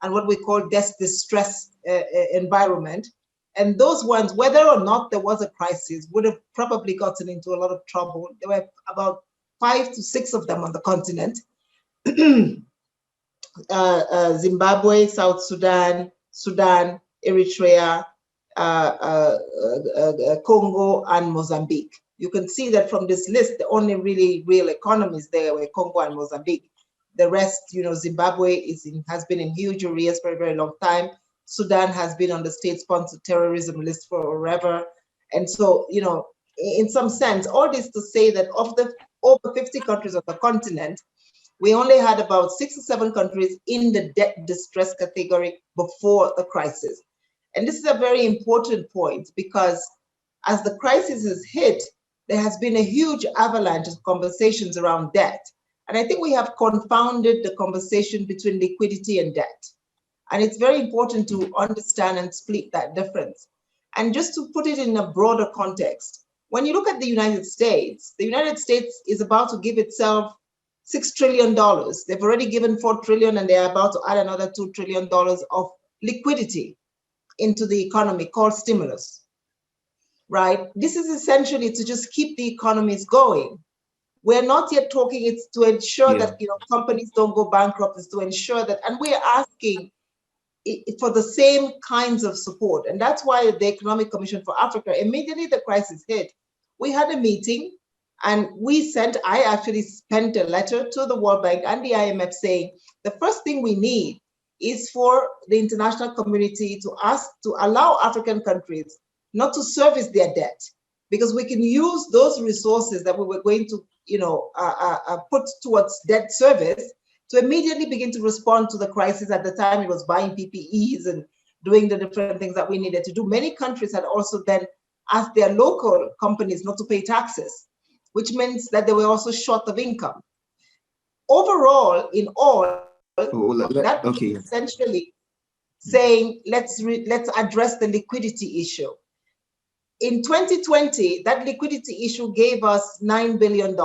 and what we call distress environment. And those ones, whether or not there was a crisis, would have probably gotten into a lot of trouble. There were about 5 to 6 of them on the continent. Zimbabwe, South Sudan, Sudan, Eritrea, Congo, and Mozambique. You can see that from this list, the only really real economies there were Congo and Mozambique. The rest, Zimbabwe has been in huge arrears for a very long time. Sudan has been on the state-sponsored terrorism list for forever. And so, in some sense, all this to say that of the over 50 countries of the continent, we only had about 6 or 7 countries in the debt distress category before the crisis. And this is a very important point because as the crisis has hit, there has been a huge avalanche of conversations around debt. And I think we have confounded the conversation between liquidity and debt. And it's very important to understand and split that difference. And just to put it in a broader context, when you look at the United States is about to give itself $6 trillion. They've already given $4 trillion and they're about to add another $2 trillion of liquidity into the economy called stimulus, right? This is essentially to just keep the economies going. We're not yet talking, it's to ensure that companies don't go bankrupt, it's to ensure that, and we're asking for the same kinds of support. And that's why the Economic Commission for Africa, immediately the crisis hit, we had a meeting and I actually sent a letter to the World Bank and the IMF saying, the first thing we need is for the international community to allow African countries not to service their debt, because we can use those resources that we were going to put towards debt service to immediately begin to respond to the crisis. At the time, it was buying PPEs and doing the different things that we needed to do. Many countries had also then asked their local companies not to pay taxes, which means that they were also short of income. Overall, in all, essentially saying, let's address the liquidity issue. In 2020, that liquidity issue gave us $9 billion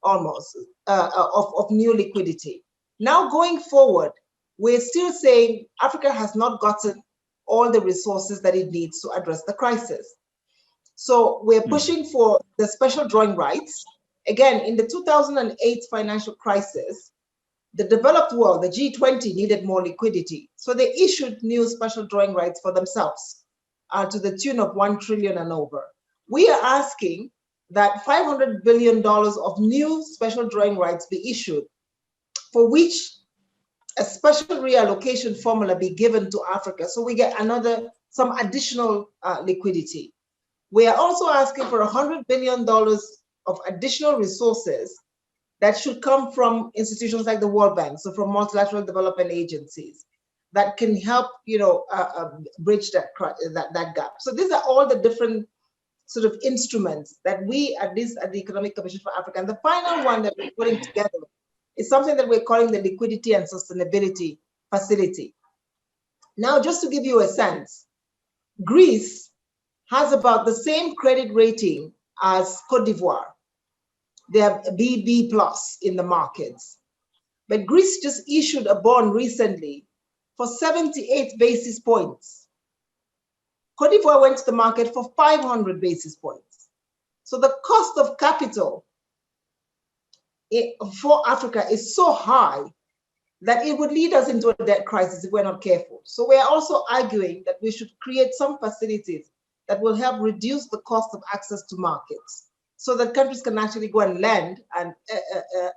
almost of new liquidity. Now going forward, we're still saying Africa has not gotten all the resources that it needs to address the crisis. So we're pushing for the special drawing rights. Again, in the 2008 financial crisis, the developed world, the G20, needed more liquidity. So they issued new special drawing rights for themselves to the tune of $1 trillion and over. We are asking that $500 billion of new special drawing rights be issued, for which a special reallocation formula be given to Africa, so we get some additional liquidity. We are also asking for $100 billion of additional resources that should come from institutions like the World Bank, so from multilateral development agencies that can help, bridge that gap. So these are all the different sort of instruments that we at the Economic Commission for Africa. And the final one that we're putting together is something that we're calling the Liquidity and Sustainability Facility. Now, just to give you a sense, Greece has about the same credit rating as Cote d'Ivoire. They have BB plus in the markets. But Greece just issued a bond recently for 78 basis points. Cote d'Ivoire went to the market for 500 basis points. So the cost of capital for Africa is so high that it would lead us into a debt crisis if we're not careful. So we're also arguing that we should create some facilities that will help reduce the cost of access to markets so that countries can actually go and lend and,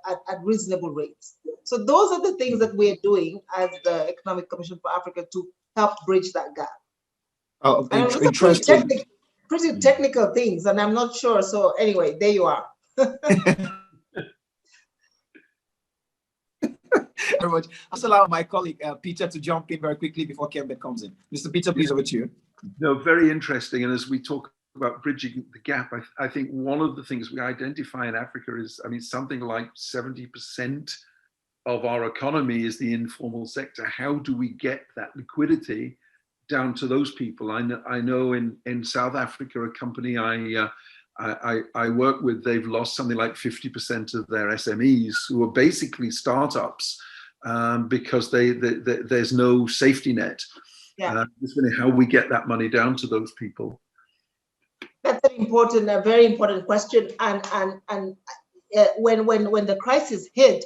at reasonable rates. So those are the things that we're doing as the Economic Commission for Africa to help bridge that gap. Interesting. Pretty technical things, and I'm not sure. So anyway, there you are. Very much. I'll allow my colleague Peter to jump in very quickly before Kembe comes in. Mr. Peter, please, over to you. No, very interesting. And as we talk about bridging the gap, I think one of the things we identify in Africa is, something like 70% of our economy is the informal sector. How do we get that liquidity down to those people? I know in South Africa, a company I work with, they've lost something like 50% of their SMEs, who are basically startups because there's no safety net. Yeah. It's really how we get that money down to those people. That's an important, a very important question. And when the crisis hit,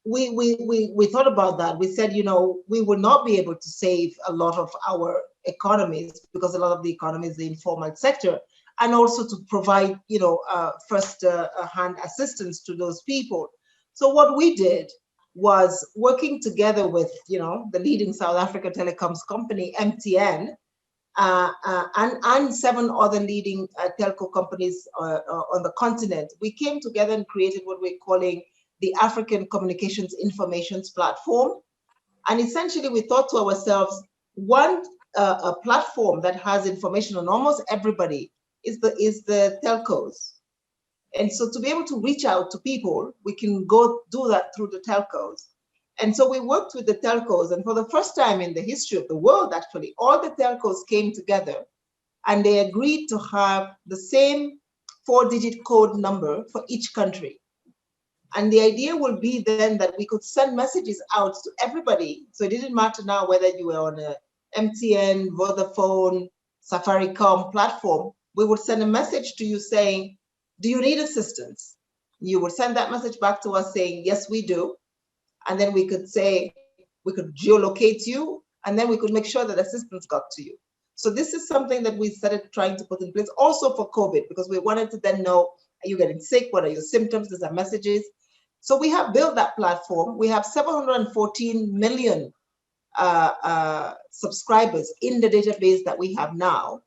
we thought about that. We said, you know, we will not be able to save a lot of our economies because a lot of the economy is the informal sector, and also to provide, you know, first-hand assistance to those people. So what we did was working together with, you know, the leading South African telecoms company, MTN, and 7 other leading telco companies on the continent. We came together and created what we're calling the African Communications Informations Platform. And essentially we thought to ourselves, a platform that has information on almost everybody is the telcos. And so to be able to reach out to people, we can go do that through the telcos. And so we worked with the telcos, and for the first time in the history of the world, actually, all the telcos came together and they agreed to have the same 4-digit code number for each country. And the idea will be then that we could send messages out to everybody. So it didn't matter now whether you were on a MTN, Vodafone, Safaricom platform. We would send a message to you saying, do you need assistance? You would send that message back to us saying, yes, we do. And then we could say, we could geolocate you, and then we could make sure that assistance got to you. So this is something that we started trying to put in place also for COVID, because we wanted to then know, are you getting sick? What are your symptoms? These are messages. So we have built that platform. We have 714 million subscribers in the database that we have now.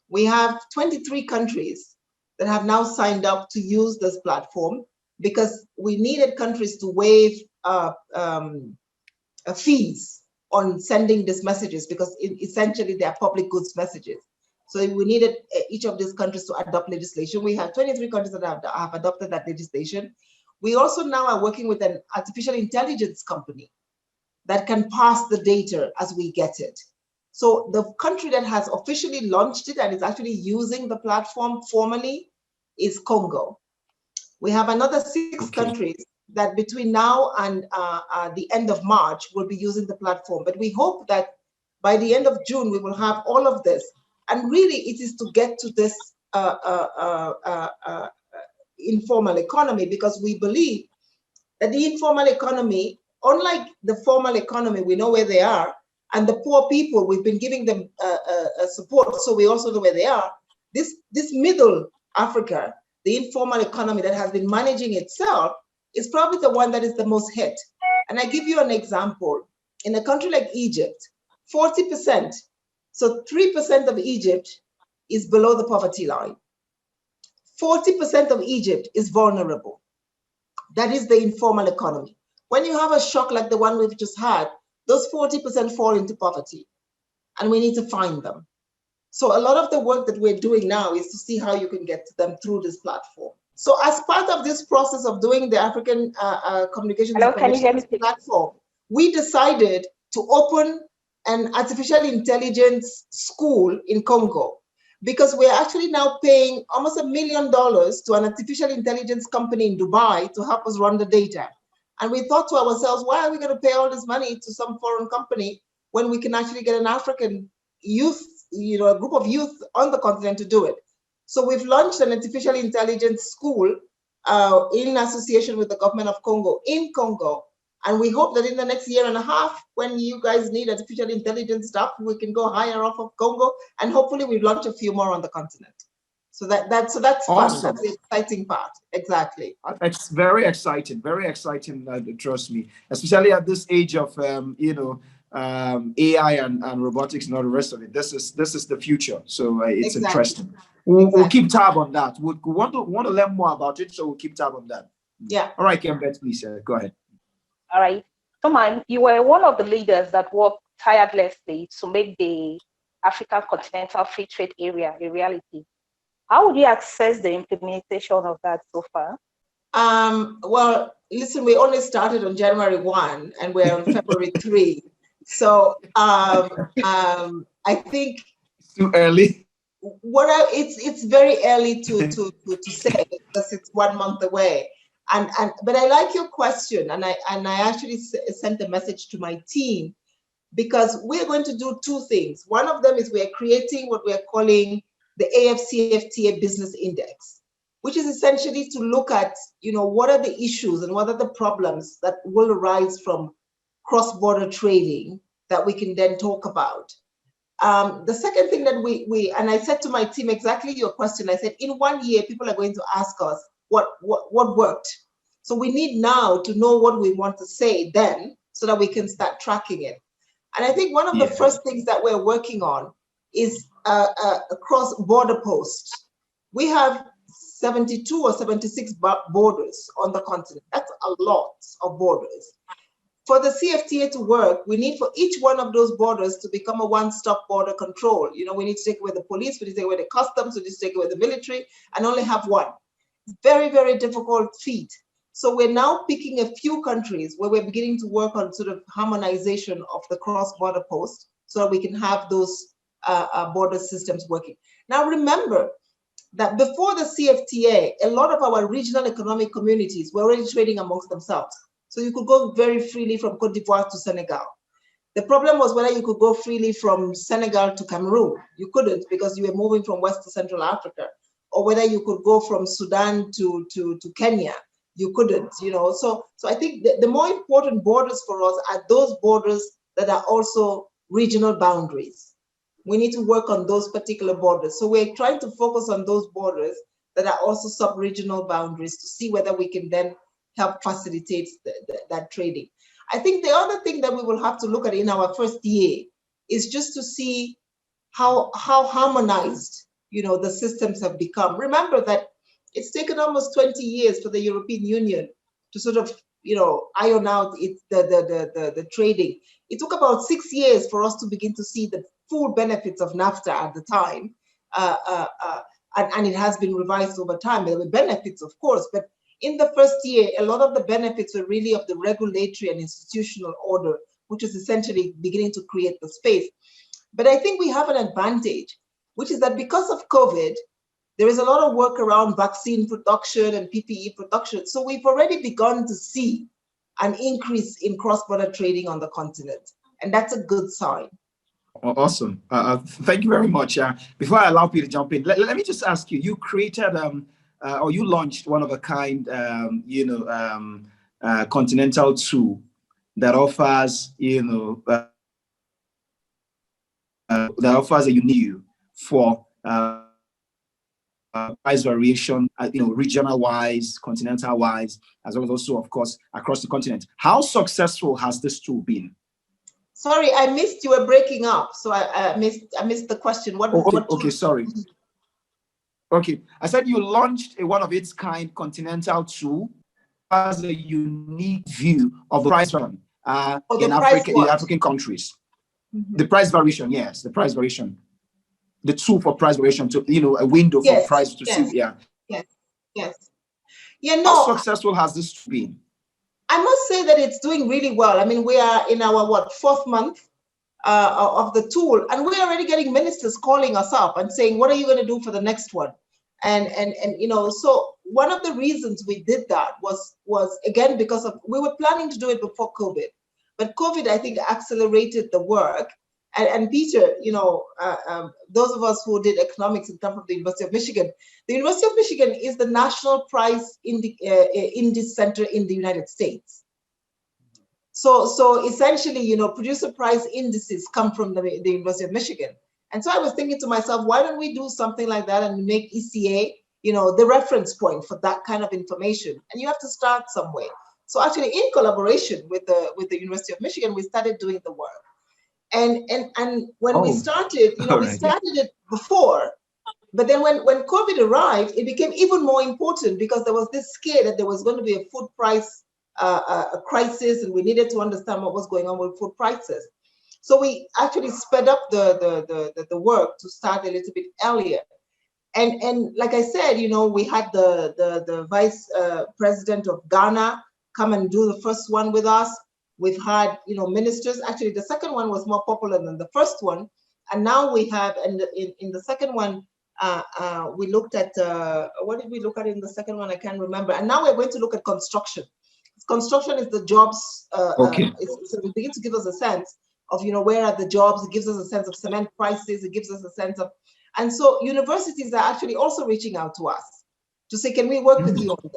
We have 23 countries that have now signed up to use this platform, because we needed countries to waive fees on sending these messages, because essentially they are public goods messages. So we needed each of these countries to adopt legislation. We have 23 countries that have adopted that legislation. We also now are working with an artificial intelligence company that can pass the data as we get it. So the country that has officially launched it and is actually using the platform formally is Congo. We have another 6 countries that between now and the end of March will be using the platform. But we hope that by the end of June, we will have all of this. And really it is to get to this informal economy, because we believe that the informal economy, unlike the formal economy, we know where they are, and the poor people, we've been giving them support, so we also know where they are. This middle Africa, the informal economy that has been managing itself, is probably the one that is the most hit. And I give you an example. In a country like Egypt, 40%, so 3% of Egypt is below the poverty line. 40% of Egypt is vulnerable. That is the informal economy. When you have a shock like the one we've just had, those 40% fall into poverty, and we need to find them. So a lot of the work that we're doing now is to see how you can get to them through this platform. So as part of this process of doing the African Communications platform, we decided to open an artificial intelligence school in Congo, because we're actually now paying almost $1 million to an artificial intelligence company in Dubai to help us run the data. And we thought to ourselves, why are we going to pay all this money to some foreign company when we can actually get an African youth, you know, a group of youth on the continent to do it? So we've launched an artificial intelligence school in association with the government of Congo in Congo. And we hope that in the next year and a half, when you guys need artificial intelligence stuff, we can go higher off of Congo, and hopefully we launch a few more on the continent. So that's awesome. Fun. That's the exciting part. Exactly. It's very exciting, trust me, especially at this age of AI and robotics and all the rest of it. This is the future. So it's interesting. We'll keep tab on that. We want to learn more about it, so we'll keep tab on that. Yeah. All right, Kembet, please go ahead. All right. So, man, you were one of the leaders that worked tirelessly to make the African Continental Free Trade Area a reality. How would you assess the implementation of that so far? Well, listen, we only started on January 1 and we're on February 3. So I think it's too early. It's very early to say, because it's 1 month away. But I like your question, and I actually sent a message to my team, because we're going to do two things. One of them is we're creating what we're calling the AFCFTA Business Index, which is essentially to look at, what are the issues and what are the problems that will arise from cross-border trading that we can then talk about. The second thing that and I said to my team exactly your question. I said, in 1 year, people are going to ask us what worked. So we need now to know what we want to say then, so that we can start tracking it. And I think one of the first things that we're working on is a cross-border post. We have 72 or 76 borders on the continent. That's a lot of borders. For the CFTA to work, we need for each one of those borders to become a one-stop border control. We need to take away the police, we need to take away the customs, we need to take away the military, and only have one. Very, very difficult feat. So we're now picking a few countries where we're beginning to work on sort of harmonization of the cross-border post, so that we can have those border systems working. Now remember that before the CFTA, a lot of our regional economic communities were already trading amongst themselves. So you could go very freely from Cote d'Ivoire to Senegal. The problem was whether you could go freely from Senegal to Cameroon. You couldn't, because you were moving from West to Central Africa. Or whether you could go from Sudan to Kenya. You couldn't, So I think the more important borders for us are those borders that are also regional boundaries. We need to work on those particular borders. So we're trying to focus on those borders that are also sub-regional boundaries, to see whether we can then help facilitate that trading. I think the other thing that we will have to look at in our first year is just to see how harmonized, the systems have become. Remember that it's taken almost 20 years for the European Union to sort of, iron out the trading. It took about 6 years for us to begin to see the full benefits of NAFTA at the time. And it has been revised over time. There were benefits, of course, but in the first year, a lot of the benefits were really of the regulatory and institutional order, which is essentially beginning to create the space. But I think we have an advantage, which is that because of COVID, there is a lot of work around vaccine production and PPE production. So we've already begun to see an increase in cross-border trading on the continent. And that's a good sign. Awesome. Thank you very much. Before I allow Peter to jump in, let me just ask you, you created or you launched one of a kind, Continental tool that offers, that offers a unique for price variation, regional wise, continental wise, as well as also, of course, across the continent. How successful has this tool been? Sorry, I missed, you were breaking up, so I missed the question. Okay, sorry. Okay, I said you launched a one of its kind Continental tool as a unique view of the price variation in African countries. Mm-hmm. The price variation, yes, the price variation. The tool for price variation, to a window for price to see. Yeah. Yes. How successful has this been? I must say that it's doing really well. I mean, we are in our fourth month of the tool, and we're already getting ministers calling us up and saying, "What are you going to do for the next one?" And so one of the reasons we did that was again because we were planning to do it before COVID, but COVID I think accelerated the work. And Peter, those of us who did economics and come from the University of Michigan, the University of Michigan is the national price index center in the United States. So essentially, producer price indices come from the University of Michigan. And so I was thinking to myself, why don't we do something like that and make ECA, the reference point for that kind of information? And you have to start somewhere. So actually, in collaboration with the University of Michigan, we started doing the work. And when we started, we started it before, but then when COVID arrived, it became even more important because there was this scare that there was going to be a food price crisis, and we needed to understand what was going on with food prices. So we actually sped up the work to start a little bit earlier. And like I said, we had the vice president of Ghana come and do the first one with us. We've had, ministers. Actually, the second one was more popular than the first one. And now we have, and in the second one, We looked at, what did we look at in the second one? I can't remember. And now we're going to look at construction. Construction is the jobs, Okay. So it begins to give us a sense of, where are the jobs? It gives us a sense of cement prices. It gives us a sense of, and so universities are actually also reaching out to us to say, can we work with you on that?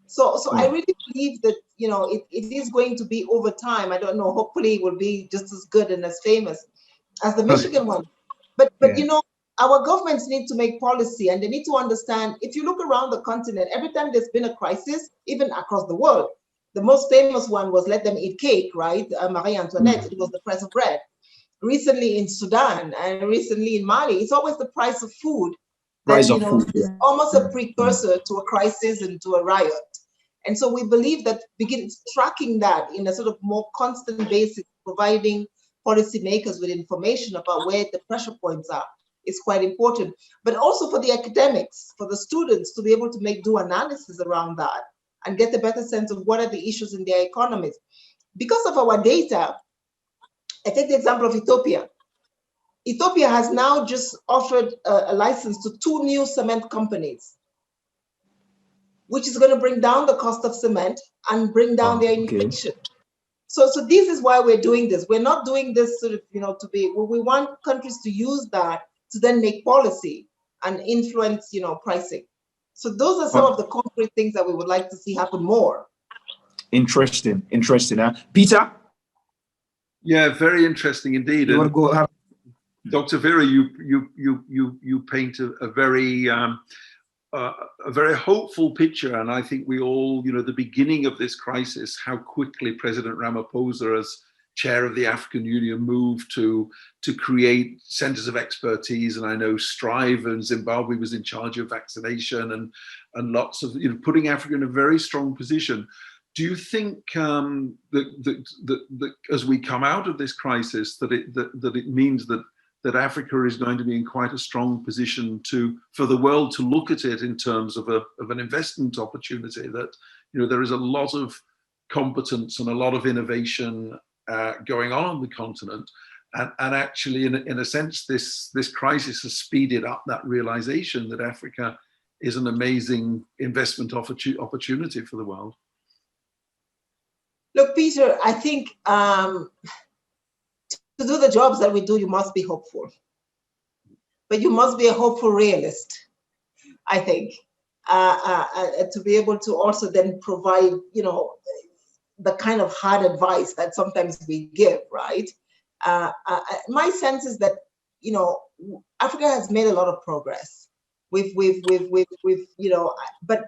So I really believe that, it is going to be over time. I don't know, hopefully it will be just as good and as famous as the Michigan one. But our governments need to make policy, and they need to understand, if you look around the continent, every time there's been a crisis, even across the world, the most famous one was let them eat cake, right? Marie Antoinette, it was the price of bread. Recently in Sudan and recently in Mali, it's always the price of food that, is almost a precursor to a crisis and to a riot. And so we believe that begin tracking that in a sort of more constant basis, providing policymakers with information about where the pressure points are, is quite important. But also for the academics, for the students to be able to do analysis around that and get a better sense of what are the issues in their economies. Because of our data, I take the example of Ethiopia. Ethiopia has now just offered a license to 2 new cement companies, which is going to bring down the cost of cement and bring down their inflation. So this is why we're doing this. We're not doing this sort of, we want countries to use that to then make policy and influence, pricing. So those are some of the concrete things that we would like to see happen more. Interesting. Peter? Yeah, very interesting indeed. You want to go ahead? Dr. Vera, you paint a very hopeful picture, and I think we all, the beginning of this crisis, how quickly President Ramaphosa, as chair of the African Union, moved to create centers of expertise. And I know Strive in Zimbabwe was in charge of vaccination and lots of, putting Africa in a very strong position. Do you think that as we come out of this crisis, that it means that Africa is going to be in quite a strong position for the world to look at it in terms of an investment opportunity, that there is a lot of competence and a lot of innovation going on the continent, and actually in a sense this crisis has speeded up that realization that Africa is an amazing investment opportunity for the world. Look, Peter, I think to do the jobs that we do, you must be hopeful. But you must be a hopeful realist, I think, to be able to also then provide, the kind of hard advice that sometimes we give, right? My sense is that, Africa has made a lot of progress. We've but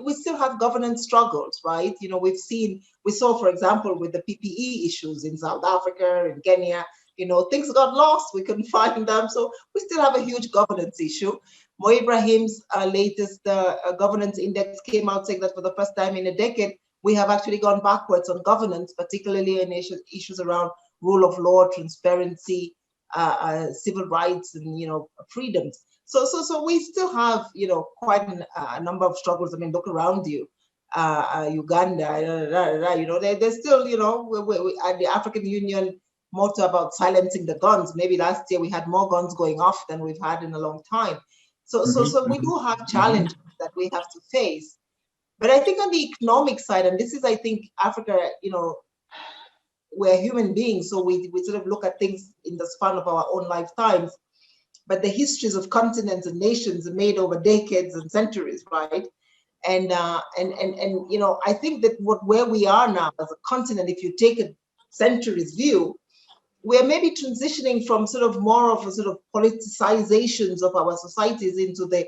we still have governance struggles, right? We saw, for example, with the PPE issues in South Africa and Kenya, things got lost, we couldn't find them. So we still have a huge governance issue. Mo Ibrahim's latest governance index came out saying that for the first time in a decade, we have actually gone backwards on governance, particularly in issues around rule of law, transparency, civil rights, and, freedoms. So we still have, quite a number of struggles. I mean, look around you, Uganda, there's still, at the African Union motto about silencing the guns. Maybe last year we had more guns going off than we've had in a long time. So we do have challenges that we have to face. But I think on the economic side, and this is, I think, Africa, we're human beings, so we sort of look at things in the span of our own lifetimes. But the histories of continents and nations are made over decades and centuries, right? And I think that where we are now as a continent, if you take a centuries view, we're maybe transitioning from sort of more of a sort of politicizations of our societies into the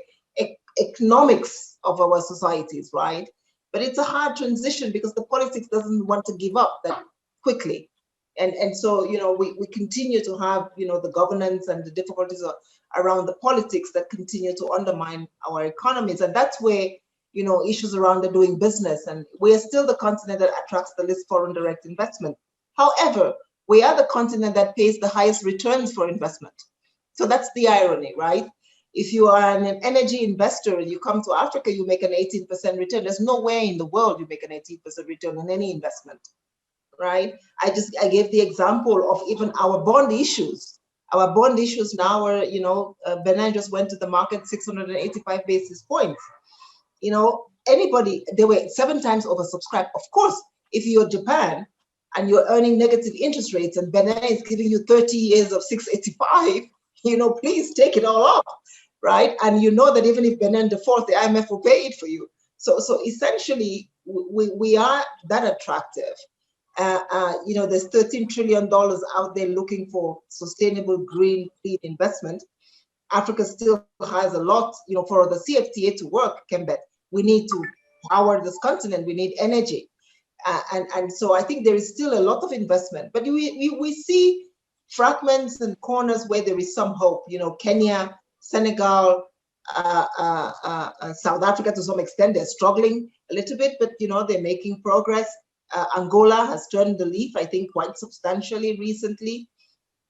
economics of our societies, right? But it's a hard transition because the politics doesn't want to give up that quickly. And so, we continue to have, the governance and the difficulties around the politics that continue to undermine our economies. And that's where, issues around the doing business. And we are still the continent that attracts the least foreign direct investment. However, we are the continent that pays the highest returns for investment. So that's the irony, right? If you are an energy investor and you come to Africa, you make an 18% return. There's nowhere in the world you make an 18% return on any investment, right? I gave the example of even our bond issues. Our bond issues now are, Benin just went to the market 685 basis points. Anybody, they were 7 times oversubscribed. Of course, if you're Japan and you're earning negative interest rates and Benin is giving you 30 years of 685, please take it all off, right? And you know that even if Benin defaults, the IMF will pay it for you. So essentially, we are that attractive. There's $13 trillion out there looking for sustainable green clean investment. Africa still has a lot, for the CFTA to work, Kembet. We need to power this continent. We need energy. And so I think there is still a lot of investment. But we see fragments and corners where there is some hope. Kenya, Senegal, South Africa to some extent, they're struggling a little bit, but they're making progress. Angola has turned the leaf, I think, quite substantially recently.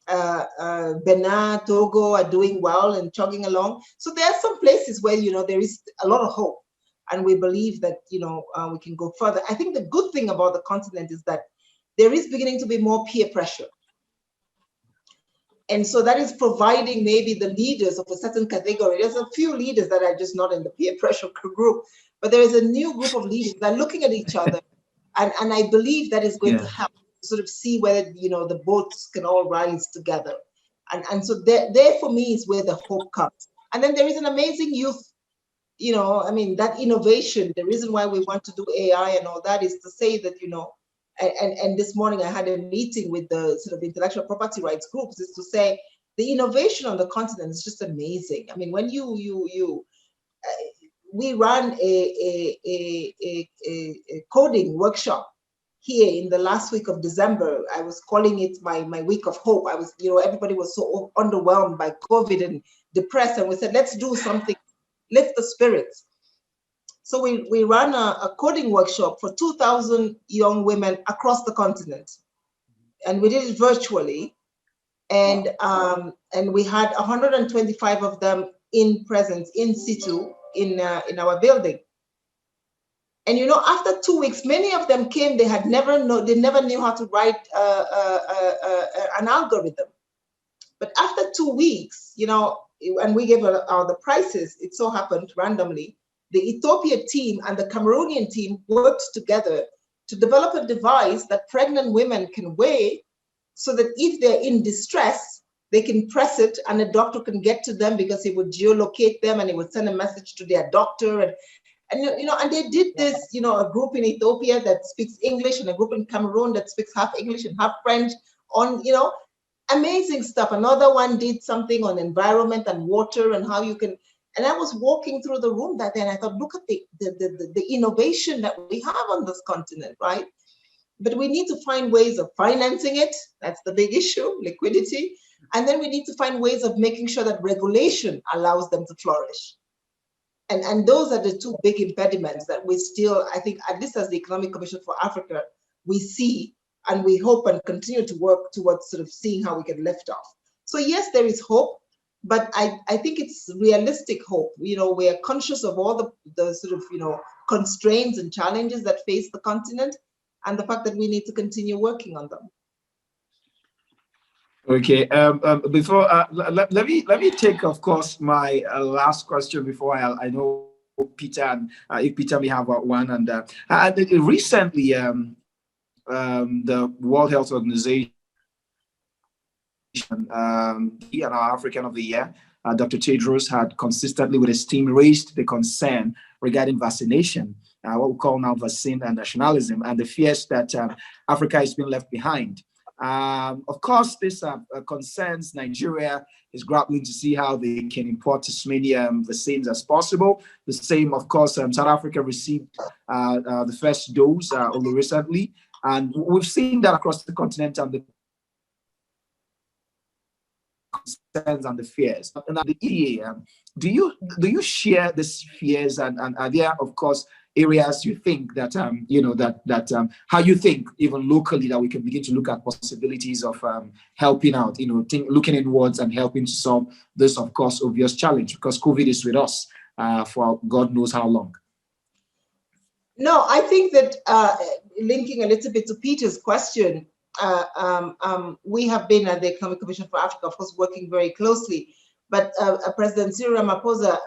Benin, Togo are doing well and chugging along. So there are some places where there is a lot of hope, and we believe that we can go further. I think the good thing about the continent is that there is beginning to be more peer pressure. And so that is providing maybe the leaders of a certain category. There's a few leaders that are just not in the peer pressure group, but there is a new group of leaders that are looking at each other. And I believe that is going to help sort of see whether, the boats can all rise together. And so there for me is where the hope comes. And then there is an amazing youth, that innovation, the reason why we want to do AI and all that is to say that, and this morning I had a meeting with the sort of intellectual property rights groups, is to say the innovation on the continent is just amazing. I mean, when we ran a coding workshop here in the last week of December. I was calling it my week of hope. I was, everybody was so underwhelmed by COVID and depressed, and we said, let's do something, lift the spirits. So we ran a coding workshop for 2,000 young women across the continent, and we did it virtually, and we had 125 of them in presence, in situ, in our building. And after 2 weeks, many of them came. They never knew how to write an algorithm. But after 2 weeks, and we gave the prices. It so happened randomly, the Ethiopia team and the Cameroonian team worked together to develop a device that pregnant women can wear, so that if they're in distress, they can press it and a doctor can get to them, because it would geolocate them and it would send a message to their doctor. And they did this, a group in Ethiopia that speaks English and a group in Cameroon that speaks half English and half French on, amazing stuff. Another one did something on environment and water and how you can, and I was walking through the room that day and I thought, look at the innovation that we have on this continent, right? But we need to find ways of financing it. That's the big issue, liquidity. And then we need to find ways of making sure that regulation allows them to flourish. And those are the two big impediments that we still, I think, at least as the Economic Commission for Africa, we see, and we hope and continue to work towards sort of seeing how we can lift off. So yes, there is hope, but I think it's realistic hope. We are conscious of all the sort of, constraints and challenges that face the continent, and the fact that we need to continue working on them. Okay. Before let me take, of course, my last question before I know Peter, and if Peter may have one. And recently, the World Health Organization and our African of the Year, Dr. Tedros, had consistently with his team raised the concern regarding vaccination, what we call now vaccine and nationalism, and the fears that Africa is being left behind. Of course, this concerns Nigeria is grappling to see how they can import as many vaccines as possible. The same, of course, South Africa received the first dose only recently, and we've seen that across the continent and the concerns and the fears. And the ECA, do you share these fears, and are there, of course, areas you think that how you think even locally that we can begin to look at possibilities of helping out, looking inwards and helping to solve this, of course, obvious challenge, because COVID is with us for God knows how long? No, I think that linking a little bit to Peter's question, we have been at the Economic Commission for Africa, of course, working very closely. But President Cyril Ramaphosa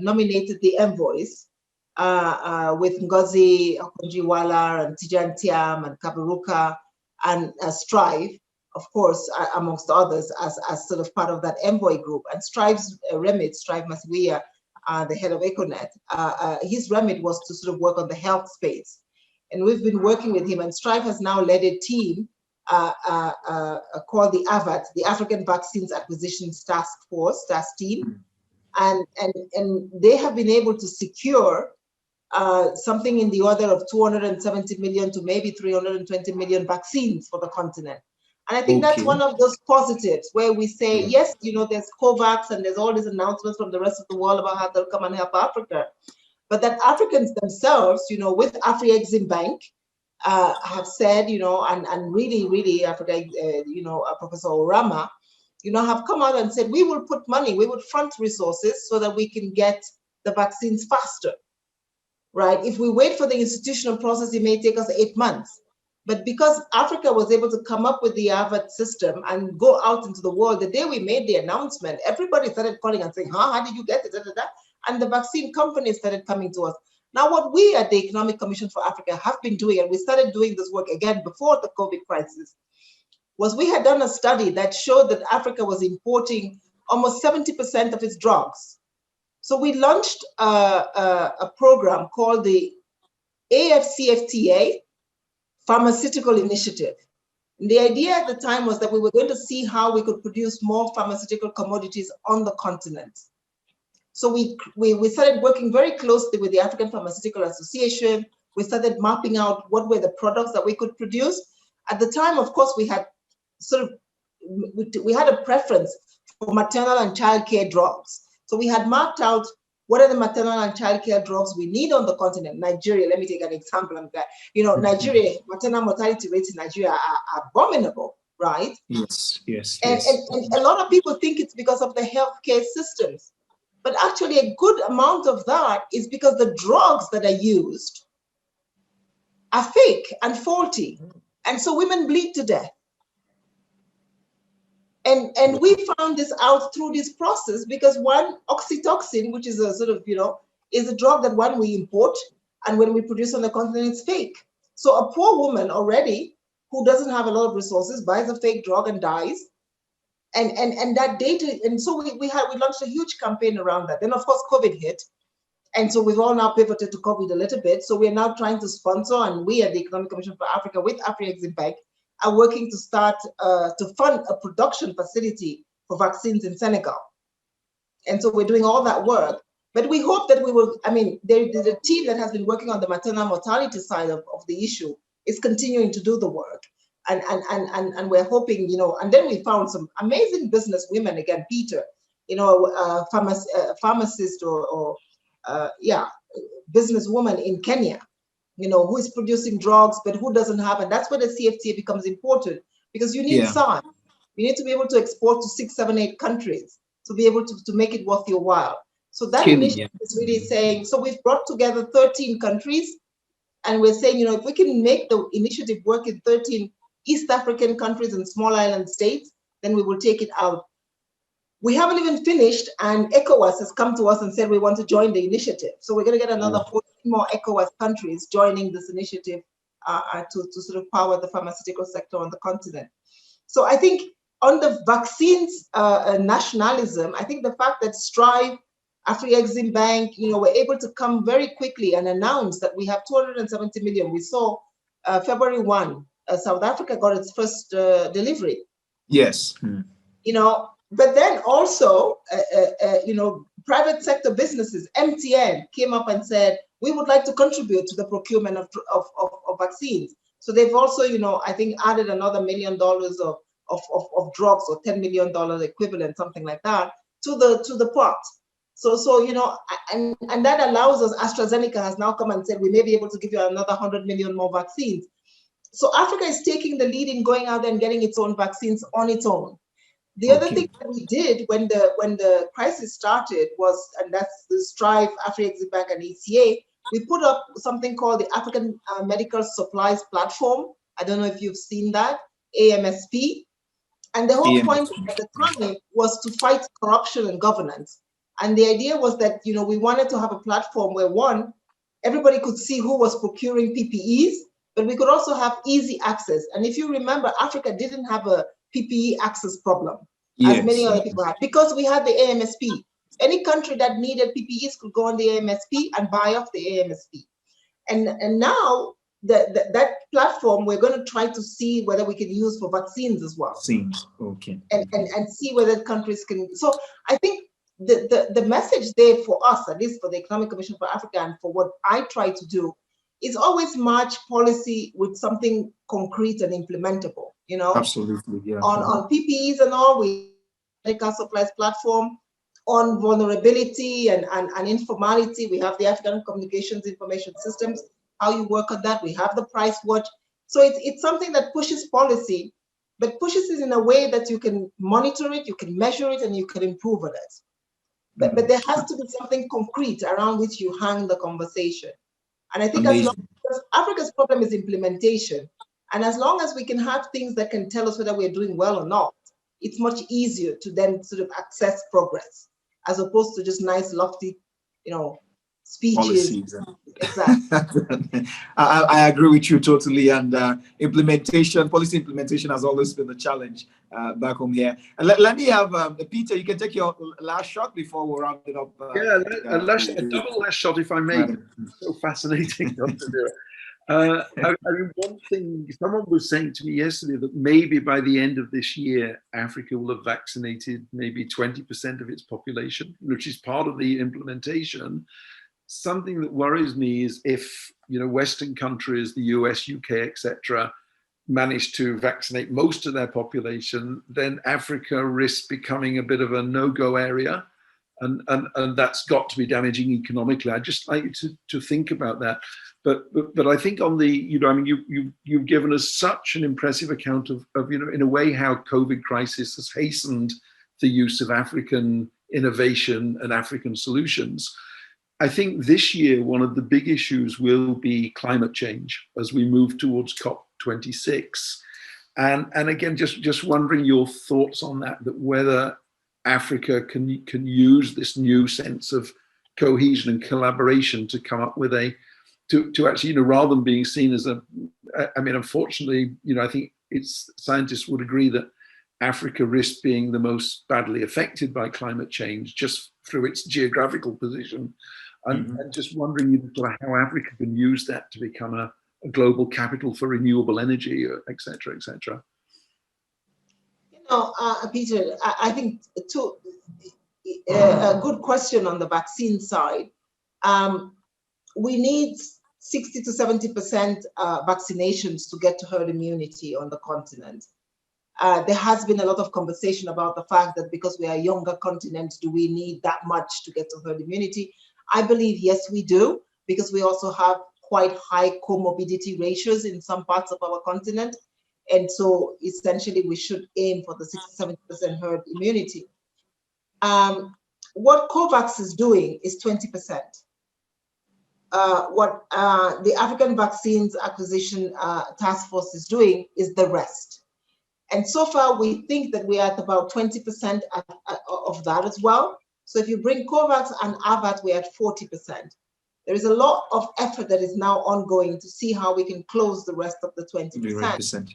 nominated the envoys with Ngozi Okonjo-Iweala and Tijan Tiam and Kaberuka and Strive, of course, amongst others, as sort of part of that envoy group. And Strive's remit, Strive Masiwiya, the head of ECONET, his remit was to sort of work on the health space. And we've been working with him, and Strive has now led a team called the AVAT, the African Vaccines Acquisitions Task Force, task team. And they have been able to secure something in the order of 270 million to maybe 320 million vaccines for the continent. And I think that's one of those positives where we say, yes, you know, there's COVAX and there's all these announcements from the rest of the world about how they'll come and help Africa. But that Africans themselves, you know, with Afri-Exim Bank, have said, you know, and really, Africa, you know, Professor Orama, you know, have come out and said, we will put money, we would front resources so that we can get the vaccines faster, right? If we wait for the institutional process, it may take us 8 months. But because Africa was able to come up with the AVAT system and go out into the world, the day we made the announcement, everybody started calling and saying, huh, how did you get it? And the vaccine companies started coming to us. Now, what we at the Economic Commission for Africa have been doing, and we started doing this work again before the COVID crisis, was we had done a study that showed that Africa was importing almost 70% of its drugs. So we launched a program called the AFCFTA Pharmaceutical Initiative. And the idea at the time was that we were going to see how we could produce more pharmaceutical commodities on the continent. So we started working very closely with the African Pharmaceutical Association. We started mapping out what were the products that we could produce. At the time, of course, we had a preference for maternal and childcare drugs. So we had mapped out what are the maternal and childcare drugs we need on the continent. Nigeria, let me take an example of that. You know, Nigeria, maternal mortality rates in Nigeria are abominable, right? Yes. And a lot of people think it's because of the healthcare systems. But actually a good amount of that is because the drugs that are used are fake and faulty. And so women bleed to death. And we found this out through this process because one, oxytocin, which is a sort of, you know, is a drug that one we import, and when we produce on the continent, it's fake. So a poor woman already who doesn't have a lot of resources buys a fake drug and dies. And that data, and so we launched a huge campaign around that. Then of course COVID hit, and so we've all now pivoted to COVID a little bit. So we're now trying to sponsor, and we at the Economic Commission for Africa with Afri-Exim Bank are working to start to fund a production facility for vaccines in Senegal. And so we're doing all that work. But we hope that we will, I mean, the team that has been working on the maternal mortality side of the issue is continuing to do the work. And we're hoping, you know, and then we found some amazing business women, again, Peter, you know, pharmacist or businesswoman in Kenya, you know, who is producing drugs, but who doesn't have, and that's where the CFTA becomes important because you need SAN. You need to be able to export to 6, 7, 8 countries to be able to make it worth your while. So that initiative is really saying, so we've brought together 13 countries and we're saying, you know, if we can make the initiative work in 13 East African countries and small island states, then we will take it out. We haven't even finished, and ECOWAS has come to us and said we want to join the initiative. So we're going to get another 14 more ECOWAS countries joining this initiative to sort of power the pharmaceutical sector on the continent. So I think on the vaccines nationalism, I think the fact that Strive, Afri-Exim Bank, you know, were able to come very quickly and announce that we have 270 million. We saw February 1, South Africa got its first delivery. Yes. You know, but then also, you know, private sector businesses, MTN came up and said, we would like to contribute to the procurement of vaccines. So they've also, you know, I think added another $1 million of drugs, or $10 million equivalent, something like that, to the pot. So you know, and that allows us, AstraZeneca has now come and said, we may be able to give you another 100 million more vaccines. So Africa is taking the lead in going out there and getting its own vaccines on its own. The other thing that we did when the crisis started was, and that's the Strive, Afri-Exim Bank, and ECA, we put up something called the African Medical Supplies Platform, I don't know if you've seen that, AMSP. And the whole point at the time was to fight corruption and governance. And the idea was that, you know, we wanted to have a platform where, one, everybody could see who was procuring PPEs, but we could also have easy access. And if you remember, Africa didn't have a PPE access problem, as many other people had, because we had the AMSP. Any country that needed PPEs could go on the AMSP and buy off the AMSP. And now, that platform, we're going to try to see whether we can use for vaccines as well. Vaccines, okay. And see whether countries can. So I think the message there for us, at least for the Economic Commission for Africa, and for what I try to do, is always match policy with something concrete and implementable. You know, absolutely, yeah. On PPEs and all, we medical supplies platform. On vulnerability and informality, we have the African Communications Information Systems. How you work on that? We have the price watch. So it's something that pushes policy, but pushes it in a way that you can monitor it, you can measure it, and you can improve on it. But there has to be something concrete around which you hang the conversation. And I think as long as Africa's problem is implementation, and as long as we can have things that can tell us whether we're doing well or not, it's much easier to then sort of access progress, as opposed to just nice, lofty, you know, speeches. Exactly. I agree with you totally. And policy implementation has always been a challenge back home here. And let me have Peter, you can take your last shot before we round it up. A double last shot, if I may. So fascinating. I mean, one thing, someone was saying to me yesterday that maybe by the end of this year, Africa will have vaccinated maybe 20% of its population, which is part of the implementation. Something that worries me is if, you know, Western countries, the US, UK, etc., manage to vaccinate most of their population, then Africa risks becoming a bit of a no-go area. And that's got to be damaging economically. I'd just like you to think about that. But I think on the, you know, I mean, you've given us such an impressive account of, you know, in a way, how COVID crisis has hastened the use of African innovation and African solutions. I think this year, one of the big issues will be climate change as we move towards COP26. And again, just wondering your thoughts on that whether Africa can use this new sense of cohesion and collaboration to come up with to actually, you know, rather than being seen as I mean, unfortunately, you know, I think scientists would agree that Africa risks being the most badly affected by climate change just through its geographical position. And just wondering how Africa can use that to become a global capital for renewable energy, et cetera, et cetera. You know, Peter, I think a good question on the vaccine side. We need 60 to 70% vaccinations to get to herd immunity on the continent. There has been a lot of conversation about the fact that because we are a younger continent, do we need that much to get to herd immunity? I believe, yes, we do, because we also have quite high comorbidity ratios in some parts of our continent. And so essentially we should aim for the 60-70% herd immunity. What COVAX is doing is 20%. What the African Vaccines Acquisition Task Force is doing is the rest. And so far, we think that we are at about 20% of that as well. So if you bring COVAX and AVAT, we're at 40%. There is a lot of effort that is now ongoing to see how we can close the rest of the 20%.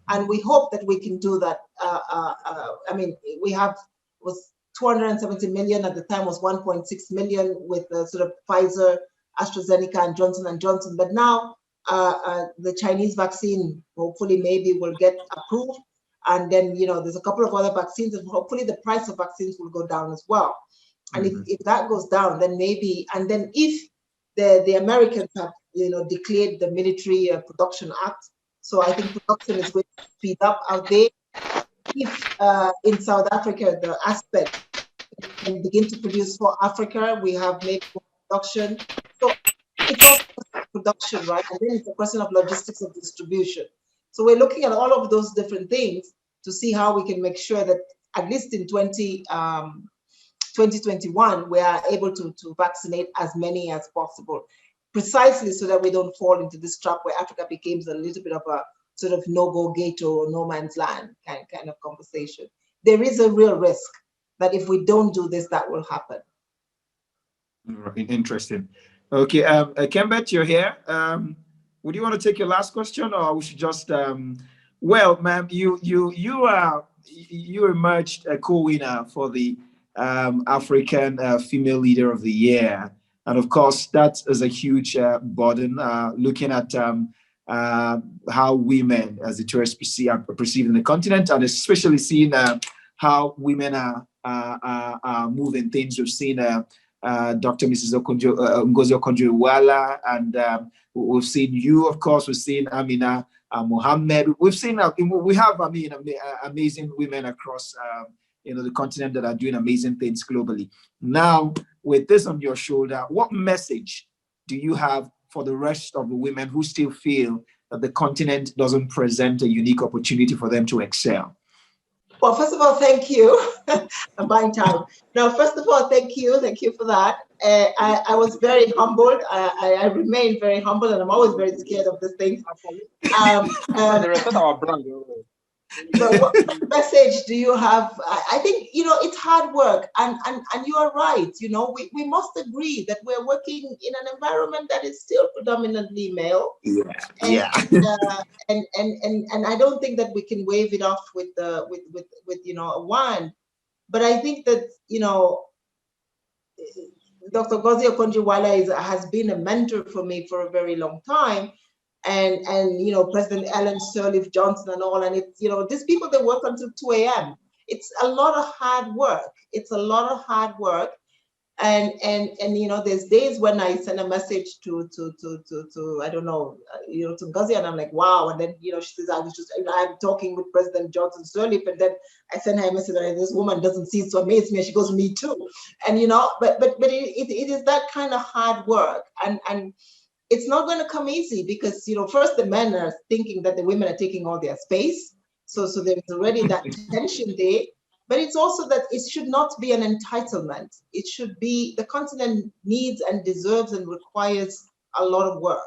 And we hope that we can do that. I mean, was 270 million at the time, was 1.6 million with sort of Pfizer, AstraZeneca, and Johnson & Johnson. But now the Chinese vaccine, hopefully maybe will get approved. And then, you know, there's a couple of other vaccines, and hopefully the price of vaccines will go down as well. And if that goes down, then maybe, and then if the Americans have, you know, declared the Military Production Act, so I think production is going to speed up out there. If in South Africa, the aspect can begin to produce for Africa, we have made production. So it's also production, right? And then it's a question of logistics of distribution. So we're looking at all of those different things to see how we can make sure that at least in 2021, we are able to vaccinate as many as possible, precisely so that we don't fall into this trap where Africa becomes a little bit of sort of no-go gate or no man's land kind of conversation. There is a real risk that if we don't do this, that will happen. Interesting. Okay, Kembet, you're here. Would you want to take your last question, or we should just? Well, ma'am, you emerged a co-winner for the African Female Leader of the Year, and of course that is a huge burden. Looking at how women, as the tourists are perceived in the continent, and especially seeing how women are moving things. We've seen Dr. Mrs. Ngozi Okonjo-Iweala, and we've seen you, of course. We've seen Amina Mohammed. We've seen we have amazing women across the continent that are doing amazing things globally. Now, with this on your shoulder, what message do you have for the rest of the women who still feel that the continent doesn't present a unique opportunity for them to excel? Well, first of all, thank you. I'm buying time. Now, first of all, thank you for that. I was very humbled. I remain very humble, and I'm always very scared of these things. Our brand. But what message do you have? I think, it's hard work, and you are right. We must agree that we're working in an environment that is still predominantly male. Yeah. And I don't think that we can wave it off with a wand. But I think that Dr. Ngozi Okonjo-Iweala has been a mentor for me for a very long time. And President Ellen Sirleaf Johnson and all, and it's, these people, they work until 2 a.m. It's a lot of hard work. And there's days when I send a message to I don't know, to Ngozi, and I'm like, wow. And then, she says, I'm talking with President Johnson Sirleaf, and then I send her a message, and this woman doesn't cease to amaze me. And she goes, me too. And, but it is that kind of hard work. And it's not going to come easy because, first the men are thinking that the women are taking all their space. So there's already that tension there. But it's also that it should not be an entitlement. It should be, the continent needs and deserves and requires a lot of work.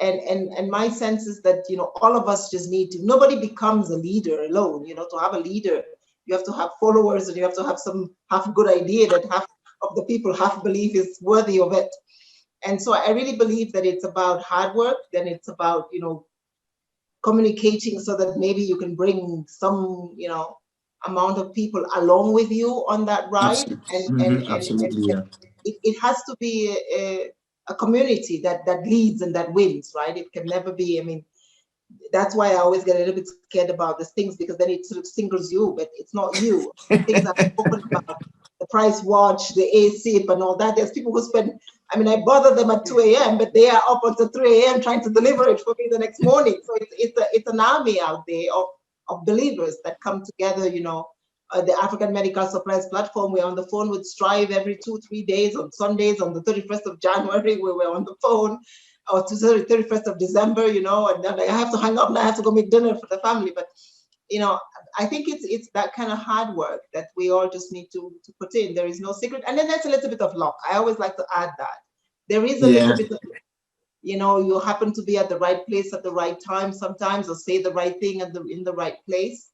And my sense is that, all of us just need to, nobody becomes a leader alone. To have a leader, you have to have followers, and you have to have some half good idea that half of the people half believe is worthy of it. And so I really believe that it's about hard work, then it's about, communicating so that maybe you can bring some, amount of people along with you on that ride. Absolutely. It has to be a community that leads and that wins, right? It can never be, that's why I always get a little bit scared about these things, because then it sort of singles you, but it's not you. Things I've spoken about, the price watch, the ASIP and all that. There's people who spend, I bother them at 2 a.m., but they are up until 3 a.m. trying to deliver it for me the next morning. So it's an army out there of believers that come together, the African Medical Supplies Platform. We're on the phone with Strive every 2-3 days. On Sundays, on the 31st of January, we were on the phone, or to the 31st of December, and then I have to hang up and I have to go make dinner for the family. But, I think it's that kind of hard work that we all just need to put in. There is no secret. And then there's a little bit of luck. I always like to add that. There is a little bit of, you happen to be at the right place at the right time sometimes, or say the right thing in the right place.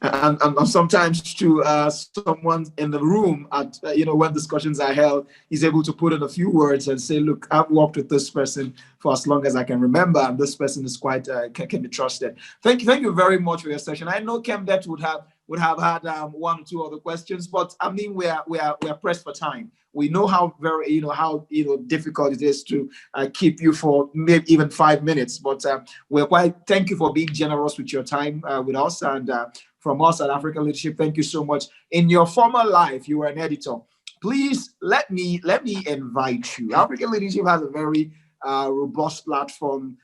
And sometimes to someone in the room at when discussions are held, he's able to put in a few words and say, look, I've worked with this person for as long as I can remember, and this person is quite can be trusted. Thank you very much for your session. I know Kembet would have had one or two other questions, but we are pressed for time. We know how very how difficult it is to keep you for maybe even 5 minutes, but thank you for being generous with your time with us, and from us at African Leadership, thank you so much. In your former life, you were an editor. Please let me invite you. African Leadership has a very robust platform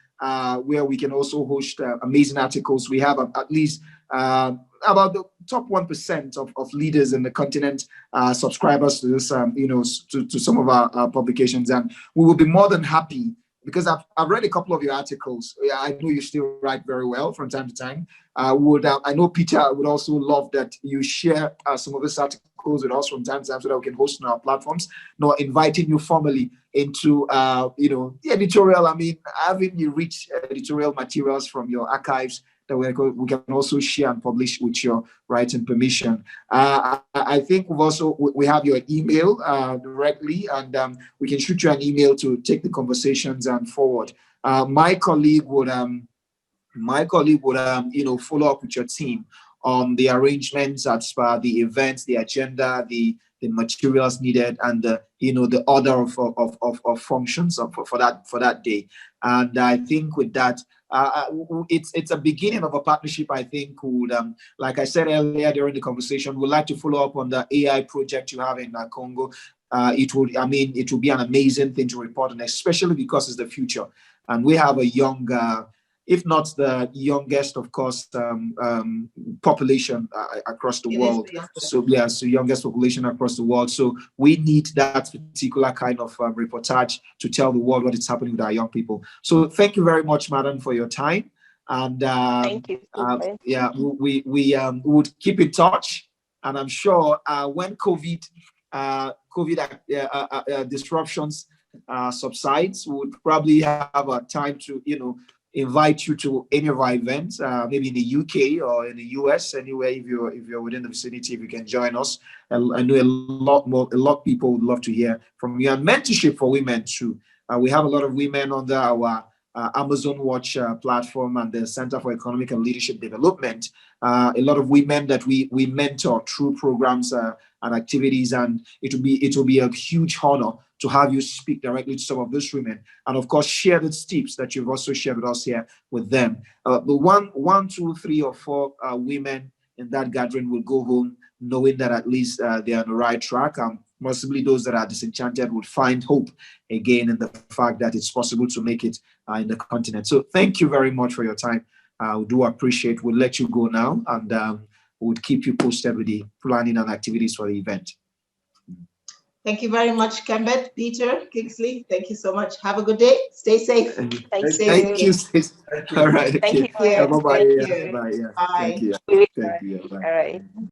where we can also host amazing articles. We have at least about the top 1% of leaders in the continent subscribers to this, to some of our publications, and we will be more than happy, because I've read a couple of your articles. I know you still write very well from time to time. I know Peter would also love that you share some of these articles with us from time to time, so that we can host on our platforms. Now, inviting you formally into the editorial. I mean, having you rich editorial materials from your archives that we can also share and publish with your writing permission. I think we have your email directly, and we can shoot you an email to take the conversations and forward. My colleague would follow up with your team on the arrangements as per the events, the agenda, the materials needed, and the order of functions for that day. And I think with that, it's a beginning of a partnership. I think would, like I said earlier during the conversation, we'd like to follow up on the AI project you have in Congo. It would be an amazing thing to report on, especially because it's the future, and we have a young, if not the youngest, of course, population across the world. So youngest population across the world. So we need that particular kind of reportage to tell the world what is happening with our young people. So thank you very much, madam, for your time. And thank you. We would keep in touch. And I'm sure when COVID disruptions subsides, we would probably have a time to invite you to any of our events, maybe in the UK or in the US, anywhere. If you're within the vicinity, if you can join us. I know a lot of people would love to hear from you. And mentorship for women too. We have a lot of women under our Amazon Watch platform and the Center for Economic and Leadership Development. A lot of women that we mentor through programs and activities, and it will be a huge honor to have you speak directly to some of those women, and of course share the tips that you've also shared with us here with them. The one, 2, 3, or 4 women in that gathering will go home knowing that at least they're on the right track. Possibly those that are disenchanted would find hope again in the fact that it's possible to make it in the continent. So thank you very much for your time. We do appreciate. We'll let you go now, and we'll keep you posted with the planning and activities for the event. Thank you very much, Kembet, Peter, Kingsley. Thank you so much. Have a good day. Stay safe. Thank you. Thank you. All right. Thank you. Bye. Bye. Thank you. Bye. Bye. Thank you. Bye. Thank you. Bye. All right.